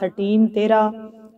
13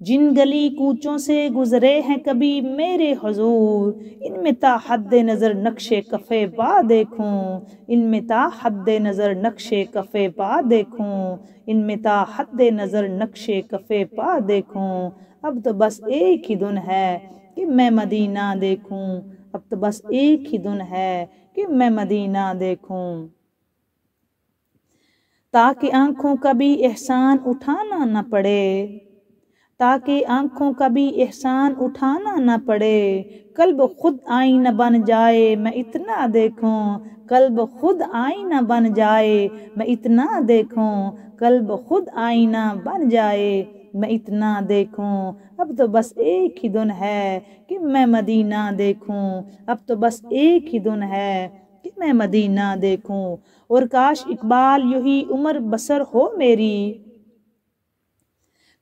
جن گلی کوچوں سے گزرے ہیں کبھی میرے حضور، ان میں تا حد نظر نقش کف پا دیکھوں، ان میں تا حد نظر نقش کف پا دیکھوں، ان میں تا حد نظر نقش کف پا دیکھوں۔ اب تو بس ایک ہی دن ہے کہ میں مدینہ دیکھوں، اب تو بس ایک ہی دن ہے کہ میں مدینہ دیکھوں۔ تاکہ آنکھوں کا بھی احسان اٹھانا نہ پڑے، تاکہ آنکھوں کا بھی احسان اٹھانا نہ پڑے، قلب خود آئینہ بن جائے میں اتنا دیکھوں، قلب خود آئینہ بن جائے میں اتنا دیکھوں، قلب خود آئینہ بن جائے میں اتنا دیکھوں۔ اب تو بس ایک ہی دن ہے کہ میں مدینہ دیکھوں، اب تو بس ایک ہی دن ہے کہ میں مدینہ دیکھوں۔ اور کاش اقبال یہی عمر بسر ہو میری،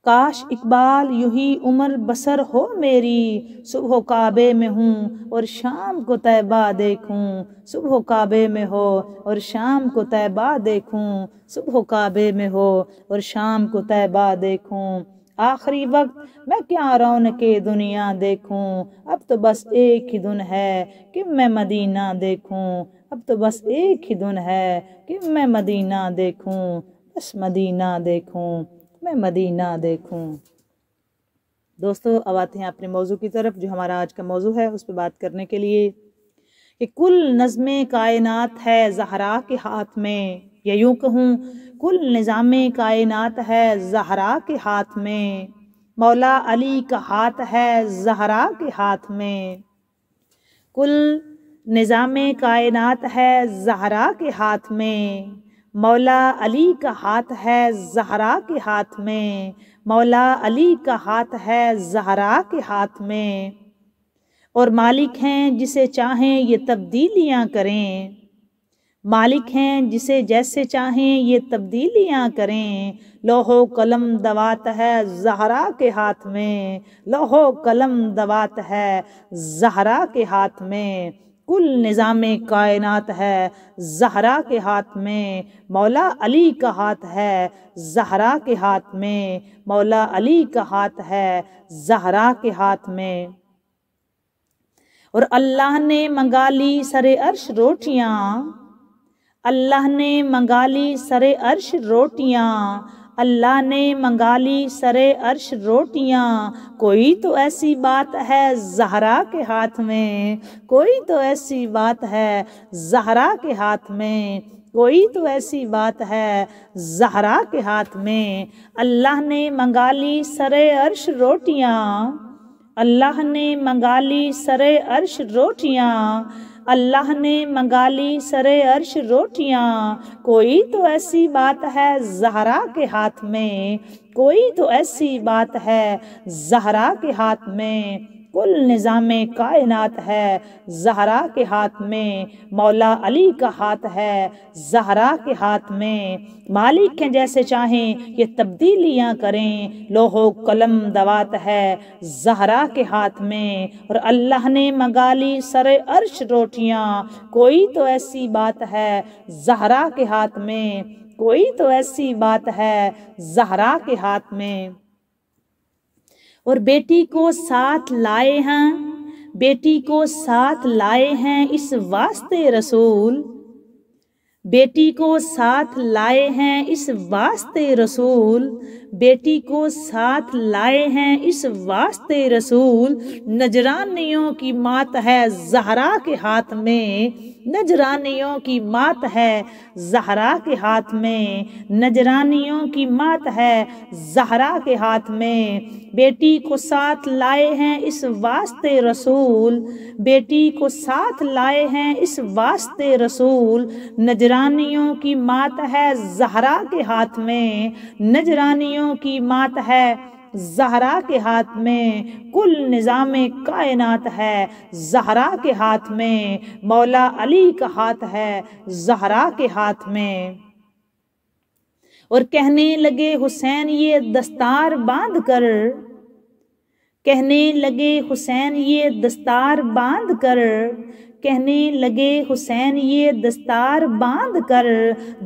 کاش اقبال یہی عمر بسر ہو میری، صبح کعبے میں ہوں اور شام کو طیبہ دیکھوں، صبح کعبے میں ہو اور شام کو طیبہ دیکھوں، صبح کعبے میں ہو اور شام کو طیبہ دیکھوں۔ آخری وقت میں کیا رونق دنیا دیکھوں، اب تو بس ایک ہی دن ہے کہ میں مدینہ دیکھوں، اب تو بس ایک ہی دن ہے کہ میں مدینہ دیکھوں، بس مدینہ دیکھوں، میں مدینہ دیکھوں۔ دوستو اب آتے ہیں اپنے موضوع کی طرف، جو ہمارا آج کا موضوع ہے اس پہ بات کرنے کے لیے کہ کل نظم کائنات ہے زہرا کے ہاتھ میں، یا یوں کہوں کل نظام کائنات ہے زہرا کے ہاتھ میں، مولا علی کا ہاتھ ہے زہرا کے ہاتھ میں، کل نظام کائنات ہے زہرا کے ہاتھ میں، مولا علی کا ہاتھ ہے زہرا کے ہاتھ میں، مولا علی کا ہاتھ ہے زہرا کے ہاتھ میں، اور مالک ہیں جسے چاہیں یہ تبدیلیاں کریں، مالک ہیں جسے جیسے چاہیں یہ تبدیلیاں کریں، لوح و قلم دوات ہے زہرا کے ہاتھ میں، لوح و قلم دوات ہے زہرا کے ہاتھ میں، کل نظام کائنات ہے زہرا کے ہاتھ میں، مولا علی کا ہاتھ ہے زہرا کے ہاتھ میں، مولا علی کا ہاتھ ہے زہرا کے ہاتھ میں۔ اور اللہ نے منگا لی سر عرش روٹیاں، اللہ نے منگا لی سر عرش روٹیاں، اللہ نے منگا لی سر عرش روٹیاں، کوئی تو ایسی بات ہے زہرا کے ہاتھ میں، کوئی تو ایسی بات ہے زہرا کے ہاتھ میں، کوئی تو ایسی بات ہے زہرا کے ہاتھ میں۔ اللہ نے منگا لی سر عرش روٹیاں، اللہ نے منگا لی سر عرش روٹیاں، اللہ نے منگا لی سر عرش روٹیاں، کوئی تو ایسی بات ہے زہرا کے ہاتھ میں، کوئی تو ایسی بات ہے زہرا کے ہاتھ میں، کل نظام کائنات ہے زہرا کے ہاتھ میں، مولا علی کا ہاتھ ہے زہرا کے ہاتھ میں، مالک ہیں جیسے چاہیں یہ تبدیلیاں کریں، لوح و قلم دوات ہے زہرا کے ہاتھ میں، اور اللہ نے منگا لی سر عرش روٹیاں، کوئی تو ایسی بات ہے زہرا کے ہاتھ میں، کوئی تو ایسی بات ہے زہرا کے ہاتھ میں۔ اور بیٹی کو ساتھ لائے ہیں، بیٹی کو ساتھ لائے ہیں اس واسطے رسول، بیٹی کو ساتھ لائے ہیں اس واسطے رسول، بیٹی کو ساتھ لائے ہیں اس واسطے رسول، نجرانیوں کی مات ہے زہرا کے ہاتھ میں، نجرانیوں کی مات ہے زہرا کے ہاتھ میں، نجرانیوں کی مات ہے زہرا کے ہاتھ میں، بیٹی کو ساتھ لائے ہیں اس واسطے رسول، بیٹی کو ساتھ لائے ہیں اس واسطے رسول، نجرانیوں کی مات ہے زہرا کے ہاتھ میں، نجرانیوں کی مات ہے زہرا کے ہاتھ میں، کل نظام کائنات ہے زہرا کے ہاتھ میں، مولا علی کا ہاتھ ہے زہرا کے ہاتھ میں۔ اور کہنے لگے حسین یہ دستار باندھ کر، کہنے لگے حسین یہ دستار باندھ کر، کہنے لگے حسین یہ دستار باندھ کر،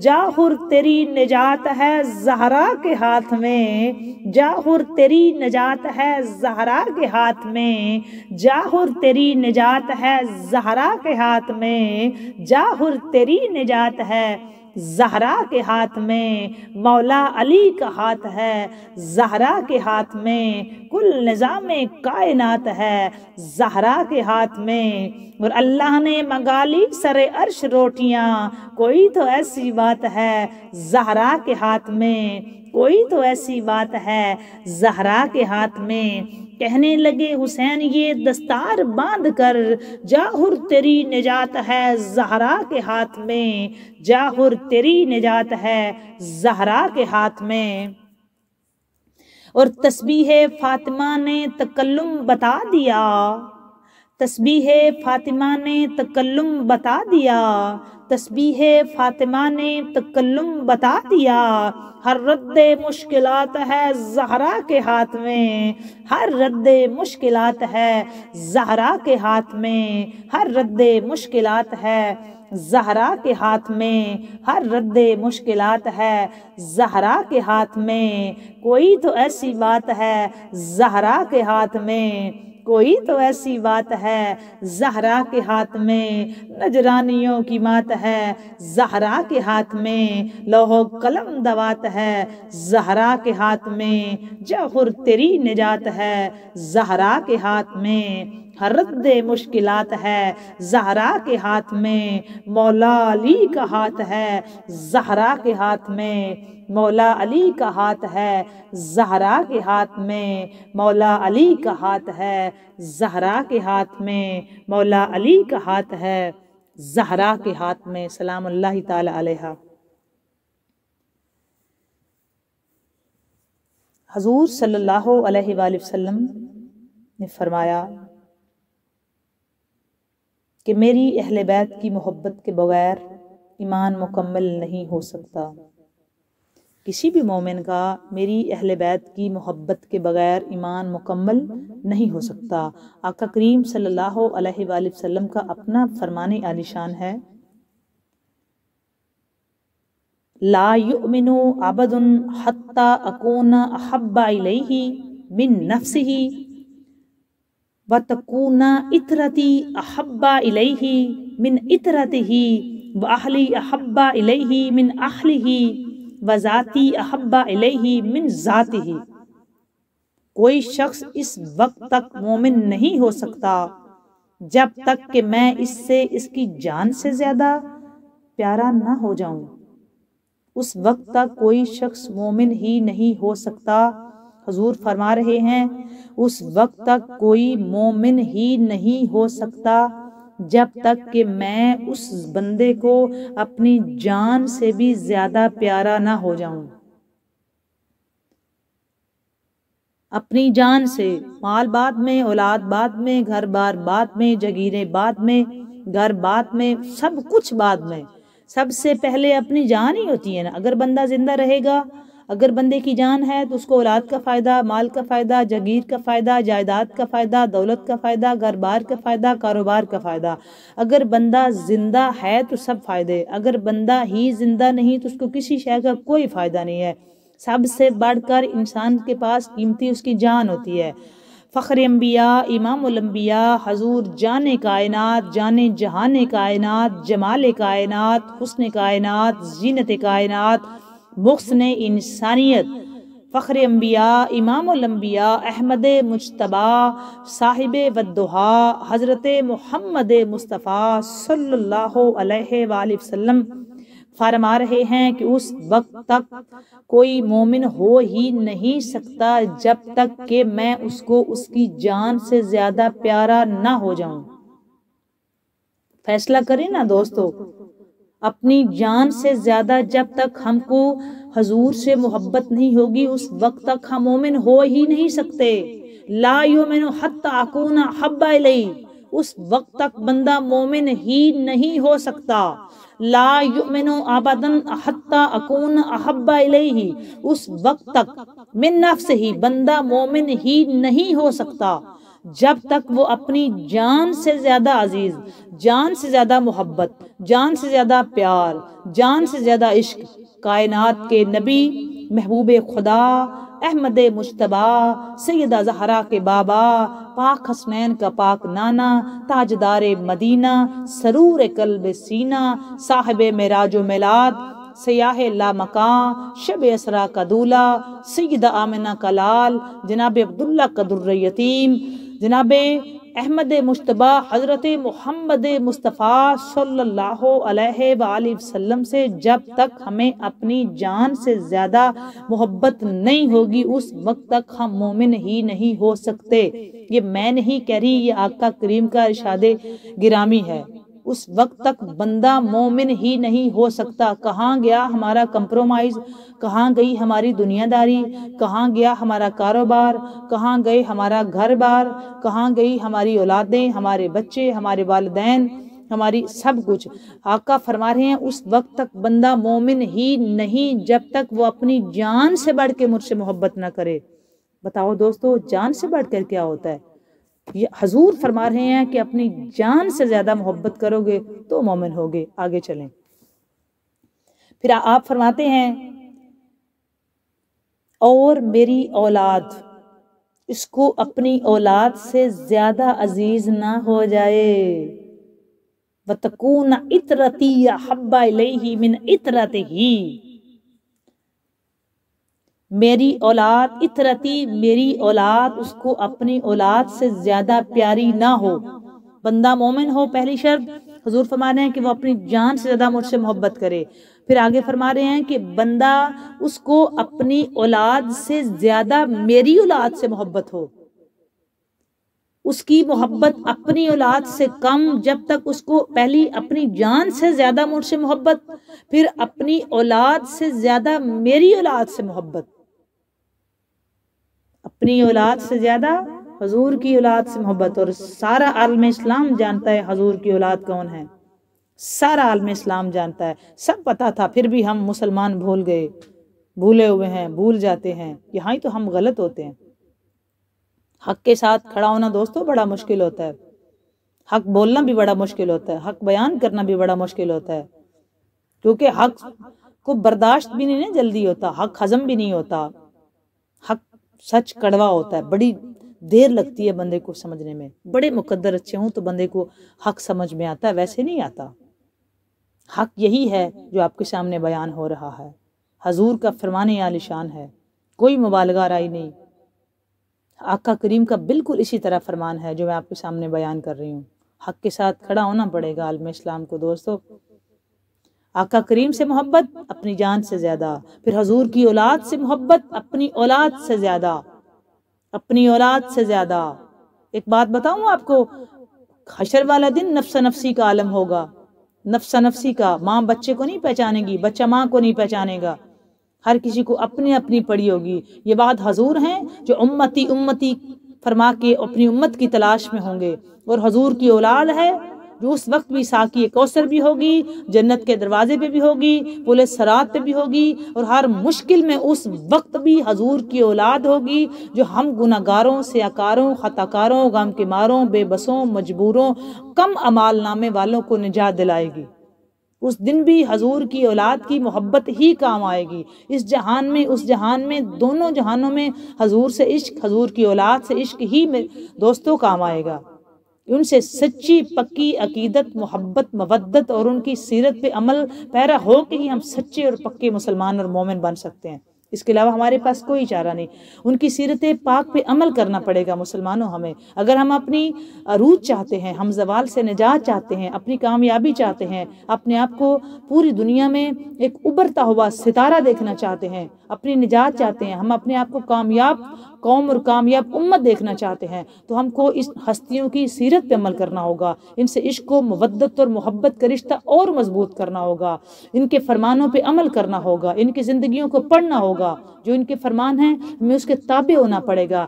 جا حر تیری نجات ہے زہرا کے ہاتھ میں، جا حر تیری نجات ہے زہرا کے ہاتھ میں، جا حر تیری نجات ہے زہرا کے ہاتھ میں، جا حر تیری نجات ہے زہرا کے ہاتھ میں، مولا علی کا ہاتھ ہے زہرا کے ہاتھ میں، کل نظام کائنات ہے زہرا کے ہاتھ میں، اور اللہ نے منگا لی سر عرش روٹیاں، کوئی تو ایسی بات ہے زہرا کے ہاتھ میں، کوئی تو ایسی بات ہے زہرا کے ہاتھ میں۔ کہنے لگے حسین یہ دستار باندھ کر، جا حر تیری نجات ہے زہرا کے ہاتھ میں، جا حر تیری نجات ہے زہرا کے ہاتھ میں۔ اور تسبیح فاطمہ نے تکلم بتا دیا، تسبیح فاطمہ نے تکلم بتا دیا، تسبیح فاطمہ نے تکلم بتا دیا، ہر رد مشکلات ہے زہرا کے ہاتھ میں، ہر رد مشکلات ہے زہرا کے ہاتھ میں، ہر رد مشکلات ہے زہرا کے ہاتھ میں، ہر رد مشکلات ہے زہرا کے ہاتھ میں، کوئی تو ایسی بات ہے زہرا کے ہاتھ میں، کوئی تو ایسی بات ہے زہرا کے ہاتھ میں، نجرانیوں کی مات ہے زہرا کے ہاتھ میں، لوح و قلم دوات ہے زہرا کے ہاتھ میں، جا حر تیری نجات ہے زہرا کے ہاتھ میں، ہر رد مشکلات ہے زہرا کے ہاتھ میں، مولا علی کا ہاتھ ہے زہرا کے ہاتھ میں، مولا علی کا ہاتھ ہے زہرا کے ہاتھ میں، مولا علی کا ہاتھ ہے زہرا کے ہاتھ میں، مولا علی کا ہاتھ ہے زہرا کے ہاتھ میں، سلام اللہ تعالی علیہ۔ حضور صلی اللہ علیہ وآلہ وسلم نے فرمایا کہ میری اہل بیت کی محبت کے بغیر ایمان مکمل نہیں ہو سکتا، کسی بھی مومن کا میری اہل بیت کی محبت کے بغیر ایمان مکمل نہیں ہو سکتا۔ آقا کریم صلی اللہ علیہ وآلہ وسلم کا اپنا فرمان عالی شان ہے، لا یؤمن عبد حتی اکون احب الیہ من نفسہ وتکون عطرتی احب الیہ من عطرتہ واہلی احب الیہ من اہلہ وذاتی احب الیہ من ذاتہ۔ کوئی شخص اس وقت تک مومن نہیں ہو سکتا جب تک کہ میں اس سے اس کی جان سے زیادہ پیارا نہ ہو جاؤں، اس وقت تک کوئی شخص مومن ہی نہیں ہو سکتا۔ حضور فرما رہے ہیں اس وقت تک کوئی مومن ہی نہیں ہو سکتا جب تک کہ میں اس بندے کو اپنی جان سے بھی زیادہ پیارا نہ ہو جاؤں۔ اپنی جان سے، مال بعد میں، اولاد بعد میں، گھر بار بعد میں، جگیریں بعد میں، گھر بعد میں، سب کچھ بعد میں، سب سے پہلے اپنی جان ہی ہوتی ہے نا۔ اگر بندہ زندہ رہے گا، اگر بندے کی جان ہے تو اس کو اولاد کا فائدہ، مال کا فائدہ، جگیر کا فائدہ، جائیداد کا فائدہ، دولت کا فائدہ، گھر بار کا فائدہ، کاروبار کا فائدہ۔ اگر بندہ زندہ ہے تو سب فائدے، اگر بندہ ہی زندہ نہیں تو اس کو کسی شے کا کوئی فائدہ نہیں ہے۔ سب سے بڑھ کر انسان کے پاس قیمتی اس کی جان ہوتی ہے۔ فخر انبیاء، امام الانبیاء، حضور جان کائنات، جان جہان کائنات، جمال کائنات، حسن کائنات، زینت کائنات، محسن انسانیت، فخر انبیاء، امام الانبیاء، احمد مجتبیٰ، صاحب والدہا، حضرت محمد مصطفیٰ صلی اللہ علیہ وآلہ وسلم فرما رہے ہیں کہ اس وقت تک کوئی مومن ہو ہی نہیں سکتا جب تک کہ میں اس کو اس کی جان سے زیادہ پیارا نہ ہو جاؤں۔ فیصلہ کریں نا دوستو، اپنی جان سے زیادہ جب تک ہم کو حضور سے محبت نہیں ہوگی اس وقت تک ہم مومن ہو ہی نہیں سکتے۔ لا یؤمن حتی اکون احب الیہ، اس وقت تک بندہ مومن ہی نہیں ہو سکتا۔ لا یؤمن ابدا حتی اکون احب الیہ، اس وقت تک من نفسہ، بندہ مومن ہی نہیں ہو سکتا جب تک وہ اپنی جان سے زیادہ عزیز، جان سے زیادہ محبت، جان سے زیادہ پیار، جان سے زیادہ عشق کائنات کے نبی محبوب خدا احمد مجتبی سیدہ زہرا کے بابا پاک حسنین کا پاک نانا تاجدار مدینہ سرور قلب سینہ صاحب معراج و میلاد سیاح لامکاں شب اسرا کا دولہ سیدہ آمنہ کا لال جناب عبداللہ کا در یتیم جناب احمد مجتبی حضرت محمد مصطفیٰ صلی اللہ علیہ وآلہ وسلم سے جب تک ہمیں اپنی جان سے زیادہ محبت نہیں ہوگی اس وقت تک ہم مومن ہی نہیں ہو سکتے۔ یہ میں نہیں کہہ رہی، یہ آقا کریم کا ارشاد گرامی ہے۔ اس وقت تک بندہ مومن ہی نہیں ہو سکتا۔ کہاں گیا ہمارا کمپرومائز، کہاں گئی ہماری دنیا داری، کہاں گیا ہمارا کاروبار، کہاں گئے ہمارا گھر بار، کہاں گئی ہماری اولادیں، ہمارے بچے، ہمارے والدین، ہماری سب کچھ۔ آقا فرما رہے ہیں اس وقت تک بندہ مومن ہی نہیں جب تک وہ اپنی جان سے بڑھ کے مجھ سے محبت نہ کرے۔ بتاؤ دوستو، جان سے بڑھ کر کیا ہوتا ہے؟ یہ حضور فرما رہے ہیں کہ اپنی جان سے زیادہ محبت کرو گے تو مومن ہوگے۔ آگے چلیں، پھر آپ فرماتے ہیں اور میری اولاد، اس کو اپنی اولاد سے زیادہ عزیز نہ ہو جائے۔ وَتَكُونَ عِطْرَتِي أَحَبَّ إِلَيْهِ مِنْ عِطْرَتِهِ، میری اولاد عطرتی، میری اولاد اس کو اپنی اولاد سے زیادہ پیاری نہ ہو۔ بندہ مومن ہو، پہلی شرط حضور فرما رہے ہیں کہ وہ اپنی جان سے زیادہ مجھ سے محبت کرے۔ پھر آگے فرما رہے ہیں کہ بندہ اس کو اپنی اولاد سے زیادہ میری اولاد سے محبت ہو۔ اس کی محبت اپنی اولاد سے کم، جب تک اس کو پہلی اپنی جان سے زیادہ مجھ سے محبت، پھر اپنی اولاد سے زیادہ میری اولاد سے محبت، اپنی اولاد سے زیادہ حضور کی اولاد سے محبت۔ اور سارا عالم اسلام جانتا ہے حضور کی اولاد کون ہے، سارا عالم اسلام جانتا ہے، سب پتا تھا، پھر بھی ہم مسلمان بھول گئے، بھولے ہوئے ہیں، بھول جاتے ہیں۔ یہاں ہی تو ہم غلط ہوتے ہیں۔ حق کے ساتھ کھڑا ہونا دوستو بڑا مشکل ہوتا ہے، حق بولنا بھی بڑا مشکل ہوتا ہے، حق بیان کرنا بھی بڑا مشکل ہوتا ہے، کیونکہ حق کو برداشت بھی نہیں جلدی ہوتا، حق ہضم بھی نہیں ہوتا، حق سچ کڑوا ہوتا ہے، بڑی دیر لگتی ہے بندے کو سمجھنے میں۔ بڑے مقدر اچھے ہوں تو بندے کو حق سمجھ میں آتا ہے، ویسے نہیں آتا۔ حق یہی ہے جو آپ کے سامنے بیان ہو رہا ہے، حضور کا فرمان عالی شان ہے، کوئی مبالغہ رائی نہیں۔ آقا کریم کا بالکل اسی طرح فرمان ہے جو میں آپ کے سامنے بیان کر رہی ہوں۔ حق کے ساتھ کھڑا ہونا پڑے گا عالم اسلام کو دوستو۔ آقا کریم سے محبت اپنی جان سے زیادہ، پھر حضور کی اولاد سے محبت اپنی اولاد سے زیادہ، اپنی اولاد سے زیادہ۔ ایک بات بتاؤں آپ کو، حشر والا دن نفس نفسی کا عالم ہوگا، نفس نفسی کا۔ ماں بچے کو نہیں پہچانے گی، بچہ ماں کو نہیں پہچانے گا، ہر کسی کو اپنی اپنی پڑی ہوگی۔ یہ بات حضور ہیں جو امتی امتی فرما کے اپنی امت کی تلاش میں ہوں گے، اور حضور کی اولاد ہے جو اس وقت بھی ساقی کوثر بھی ہوگی، جنت کے دروازے پہ بھی ہوگی، پل صراط پہ بھی ہوگی، اور ہر مشکل میں اس وقت بھی حضور کی اولاد ہوگی جو ہم گناہگاروں، سیاکاروں، خطاکاروں، غم کے ماروں، بے بسوں، مجبوروں، کم اعمال نامے والوں کو نجات دلائے گی۔ اس دن بھی حضور کی اولاد کی محبت ہی کام آئے گی۔ اس جہان میں، اس جہان میں، دونوں جہانوں میں حضور سے عشق، حضور کی اولاد سے عشق ہی میں دوستوں کام آئے گا۔ ان سے سچی پکی عقیدت، محبت، مودت اور ان کی سیرت پہ عمل پیرا ہو کے ہی ہم سچے اور پکے مسلمان اور مومن بن سکتے ہیں۔ اس کے علاوہ ہمارے پاس کوئی چارہ نہیں۔ ان کی سیرت پاک پہ عمل کرنا پڑے گا مسلمانوں ہمیں، اگر ہم اپنی عروج چاہتے ہیں، ہم زوال سے نجات چاہتے ہیں، اپنی کامیابی چاہتے ہیں، اپنے آپ کو پوری دنیا میں ایک ابھرتا ہوا ستارہ دیکھنا چاہتے ہیں، اپنی نجات چاہتے ہیں، ہم اپنے آپ کو کامیاب قوم اور کامیاب امت دیکھنا چاہتے ہیں، تو ہم کو اس ہستیوں کی سیرت پہ عمل کرنا ہوگا، ان سے عشق و مودت اور محبت کا رشتہ اور مضبوط کرنا ہوگا، ان کے فرمانوں پہ عمل کرنا ہوگا، ان کی زندگیوں کو پڑھنا ہوگا، جو ان کے فرمان ہیں ہمیں اس کے تابع ہونا پڑے گا۔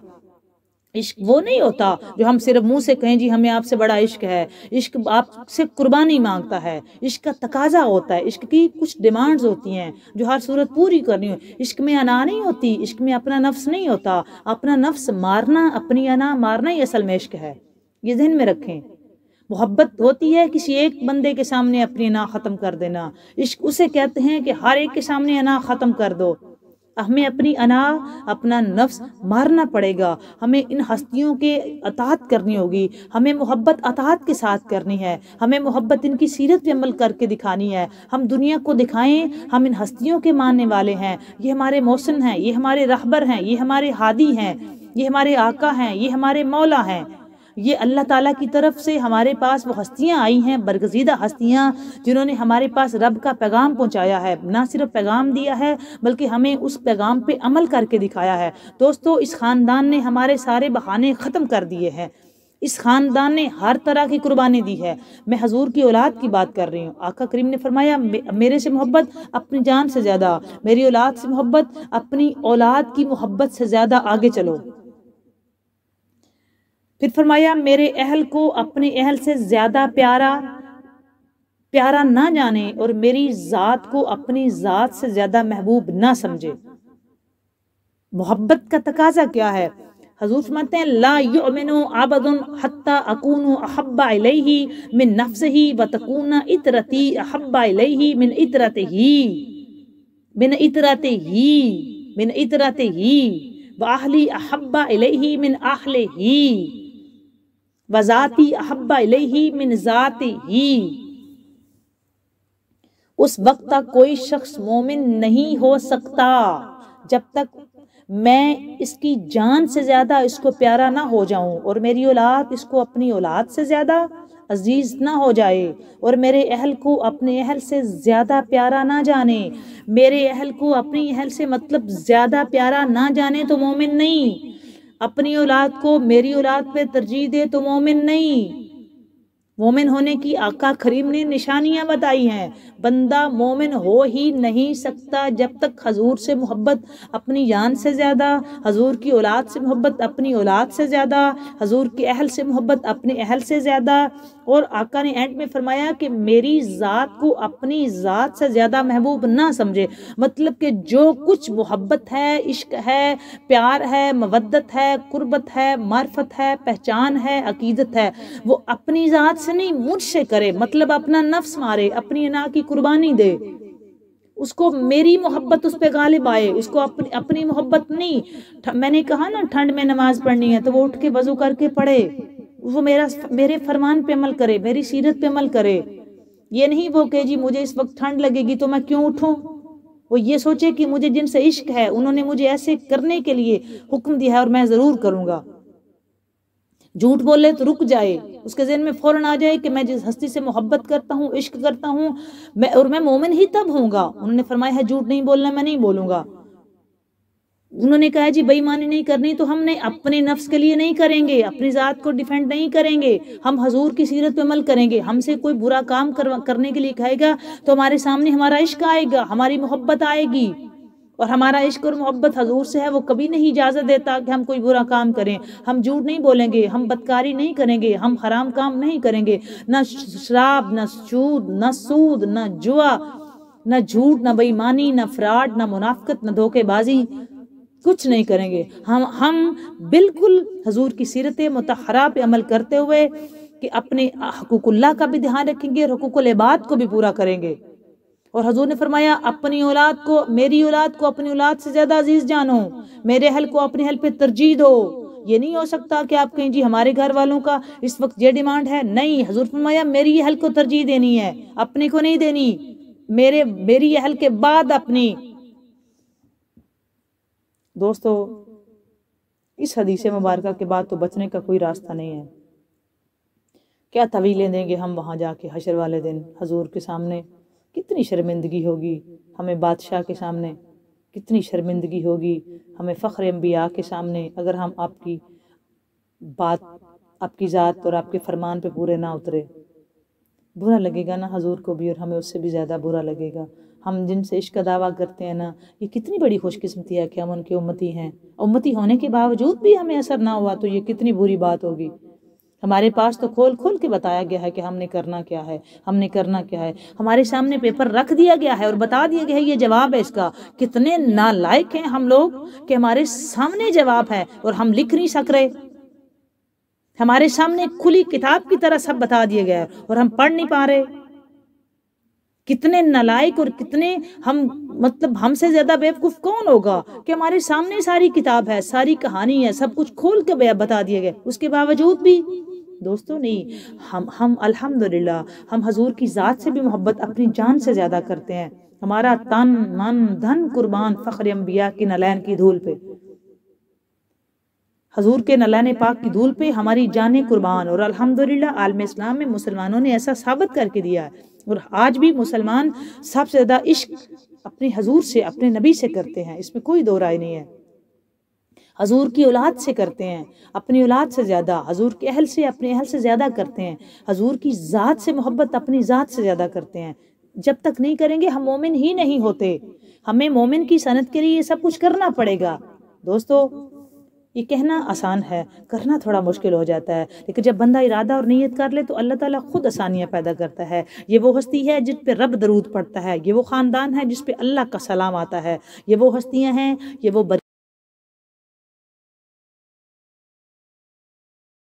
عشق وہ نہیں ہوتا جو ہم صرف منہ سے کہیں جی ہمیں آپ سے بڑا عشق ہے. عشق آپ سے قربانی مانگتا ہے، عشق کا تقاضا ہوتا ہے، عشق کی کچھ ڈیمانڈز ہوتی ہیں جو ہر صورت پوری کرنی ہو. عشق میں انا نہیں ہوتی، عشق میں اپنا نفس نہیں ہوتا. اپنا نفس مارنا، اپنی انا مارنا ہی اصل میں عشق ہے. یہ ذہن میں رکھیں. محبت ہوتی ہے کسی ایک بندے کے سامنے اپنی انا ختم کر دینا. عشق اسے کہتے ہیں کہ ہر ایک کے سامنے انا ختم کر دو. ہمیں اپنی انا، اپنا نفس مارنا پڑے گا. ہمیں ان ہستیوں کے اطاعت کرنی ہوگی. ہمیں محبت اطاعت کے ساتھ کرنی ہے. ہمیں محبت ان کی سیرت پہ عمل کر کے دکھانی ہے. ہم دنیا کو دکھائیں ہم ان ہستیوں کے ماننے والے ہیں. یہ ہمارے محسن ہیں، یہ ہمارے رہبر ہیں، یہ ہمارے ہادی ہیں، یہ ہمارے آقا ہیں، یہ ہمارے مولا ہیں. یہ اللہ تعالیٰ کی طرف سے ہمارے پاس وہ ہستیاں آئی ہیں، برگزیدہ ہستیاں، جنہوں نے ہمارے پاس رب کا پیغام پہنچایا ہے. نہ صرف پیغام دیا ہے بلکہ ہمیں اس پیغام پہ عمل کر کے دکھایا ہے. دوستو، اس خاندان نے ہمارے سارے بہانے ختم کر دیے ہیں. اس خاندان نے ہر طرح کی قربانی دی ہے. میں حضور کی اولاد کی بات کر رہی ہوں. آقا کریم نے فرمایا میرے سے محبت اپنی جان سے زیادہ، میری اولاد سے محبت اپنی اولاد کی محبت سے زیادہ آگے چلو. پھر فرمایا میرے اہل کو اپنے اہل سے زیادہ پیارا نہ جانے اور میری ذات کو اپنی ذات سے زیادہ محبوب نہ سمجھے. محبت کا تقاضا کیا ہے؟ حضور فرماتے ہیں لا یؤمن عبد حتی اکون احب الیہ من نفسہ وتکون اطرتی احب الیہ من اطرتہ واہلی احب الیہ من اہلہ وذاتی احب الیہ من ذاتہ. اس وقت تک کوئی شخص مومن نہیں ہو سکتا جب تک میں اس کی جان سے زیادہ اس کو پیارا نہ ہو جاؤں اور میری اولاد اس کو اپنی اولاد سے زیادہ عزیز نہ ہو جائے اور میرے اہل کو اپنے اہل سے زیادہ پیارا نہ جانے. میرے اہل کو اپنی اہل سے مطلب زیادہ پیارا نہ جانے تو مومن نہیں. اپنی اولاد کو میری اولاد پہ ترجیح دے تو مومن نہیں. مومن ہونے کی آقا کریم نے نشانیاں بتائی ہیں. بندہ مومن ہو ہی نہیں سکتا جب تک حضور سے محبت اپنی جان سے زیادہ، حضور کی اولاد سے محبت اپنی اولاد سے زیادہ، حضور کے اہل سے محبت اپنے اہل سے زیادہ. اور آقا نے اینڈ میں فرمایا کہ میری ذات کو اپنی ذات سے زیادہ محبوب نہ سمجھے. مطلب کہ جو کچھ محبت ہے، عشق ہے، پیار ہے، مودت ہے، قربت ہے، معرفت ہے، پہچان ہے، عقیدت ہے، وہ اپنی ذات سے نہیں مجھ سے کرے. مطلب اپنا نفس مارے، اپنی انا کی قربانی دے، اس کو میری محبت اس پہ غالب آئے، اس کو اپنی محبت نہیں. میں نے کہا نا ٹھنڈ میں نماز پڑھنی ہے تو وہ اٹھ کے وضو کر کے پڑھے، وہ میرے فرمان پہ عمل کرے، میری سیرت پہ عمل کرے. یہ نہیں وہ کہ جی مجھے اس وقت ٹھنڈ لگے گی تو میں کیوں اٹھوں. وہ یہ سوچے کہ مجھے جن سے عشق ہے انہوں نے مجھے ایسے کرنے کے لیے حکم دیا ہے اور میں ضرور کروں گا. جھوٹ بولے تو رک جائے، اس کے ذہن میں فوراً آ جائے کہ میں جس ہستی سے محبت کرتا ہوں، عشق کرتا ہوں، میں مومن ہی تب ہوں گا. انہوں نے فرمایا ہے جھوٹ نہیں بولنا، میں نہیں بولوں گا. انہوں نے کہا جی بے ایمانی نہیں کرنی تو ہم نے اپنے نفس کے لیے نہیں کریں گے، اپنی ذات کو ڈیفینڈ نہیں کریں گے، ہم حضور کی سیرت پہ عمل کریں گے. ہم سے کوئی برا کام کرنے کے لیے کہے گا تو ہمارے سامنے ہمارا عشق آئے گا، ہماری محبت آئے گی. اور ہمارا عشق اور محبت حضور سے ہے، وہ کبھی نہیں اجازت دیتا کہ ہم کوئی برا کام کریں. ہم جھوٹ نہیں بولیں گے، ہم بدکاری نہیں کریں گے، ہم حرام کام نہیں کریں گے. نہ شراب، نہ سود، نہ جوا، نہ جھوٹ، نہ بے ایمانی، نہ فراڈ، نہ منافقت، نہ دھوکے بازی، کچھ نہیں کریں گے. ہم بالکل حضور کی سیرت مطہرہ پہ عمل کرتے ہوئے کہ اپنے حقوق اللہ کا بھی دھیان رکھیں گے اور حقوق العباد کو بھی پورا کریں گے. اور حضور نے فرمایا اپنی اولاد کو، میری اولاد کو اپنی اولاد سے زیادہ عزیز جانو، میرے اہل کو اپنے اہل پہ ترجیح دو. یہ نہیں ہو سکتا کہ آپ کہیں جی ہمارے گھر والوں کا اس وقت یہ ڈیمانڈ ہے. نہیں، حضور فرمایا میری اہل کو ترجیح دینی ہے، اپنے کو نہیں دینی. میری اہل کے بعد اپنی. دوستو، اس حدیث مبارکہ کے بعد تو بچنے کا کوئی راستہ نہیں ہے. کیا طویلیں دیں گے ہم وہاں جا کے حشر والے دن حضور کے سامنے. کتنی شرمندگی ہوگی ہمیں بادشاہ کے سامنے، کتنی شرمندگی ہوگی ہمیں فخر انبیاء کے سامنے اگر ہم آپ کی بات، آپ کی ذات اور آپ کے فرمان پہ پورے نہ اترے. برا لگے گا نا حضور کو بھی اور ہمیں اس سے بھی زیادہ برا لگے گا. ہم جن سے عشق کا دعویٰ کرتے ہیں نا، یہ کتنی بڑی خوش قسمتی ہے کہ ہم ان کے امتی ہیں. امتی ہونے کے باوجود بھی ہمیں اثر نہ ہوا تو یہ کتنی بری بات ہوگی. ہمارے پاس تو کھول کھول کے بتایا گیا ہے کہ ہم نے کرنا کیا ہے، ہم نے کرنا کیا ہے. ہمارے سامنے پیپر رکھ دیا گیا ہے اور بتا دیا گیا ہے یہ جواب ہے اس کا. کتنے نالائق ہیں ہم لوگ کہ ہمارے سامنے جواب ہے اور ہم لکھ نہیں سک رہے. ہمارے سامنے کھلی کتاب کی طرح سب بتا دیا گیا ہے اور ہم پڑھ نہیں پا رہے. کتنے نالائق اور کتنے ہم سے زیادہ بیوقوف کون ہوگا کہ ہمارے سامنے ساری کتاب ہے، ساری کہانی ہے، سب کچھ کھول کے بتا دیا گیا، اس کے باوجود بھی دوستو نہیں. ہم الحمدللہ ہم حضور کی ذات سے بھی محبت اپنی جان سے زیادہ کرتے ہیں. ہمارا تن من دھن قربان فخر انبیاء کی نلین کی دھول پہ، حضور کے نلین پاک کی دھول پہ ہماری جانیں قربان. اور الحمدللہ عالم اسلام میں مسلمانوں نے ایسا ثابت کر کے دیا ہے. اور آج بھی مسلمان سب سے زیادہ عشق اپنے حضور سے، اپنے نبی سے کرتے ہیں، اس میں کوئی دو رائے نہیں ہے. حضور کی اولاد سے کرتے ہیں، اپنی اولاد سے زیادہ. حضور کے اہل سے، اپنے اہل سے زیادہ کرتے ہیں. حضور کی ذات سے محبت اپنی ذات سے زیادہ کرتے ہیں. جب تک نہیں کریں گے ہم مومن ہی نہیں ہوتے. ہمیں مومن کی صنعت کے لیے یہ سب کچھ کرنا پڑے گا. دوستو یہ کہنا آسان ہے، کرنا تھوڑا مشکل ہو جاتا ہے. لیکن جب بندہ ارادہ اور نیت کر لے تو اللہ تعالیٰ خود آسانیاں پیدا کرتا ہے. یہ وہ ہستی ہے جس پہ رب درود پڑتا ہے، یہ وہ خاندان ہے جس پہ اللہ کا سلام آتا ہے، یہ وہ ہستیاں ہیں، یہ وہ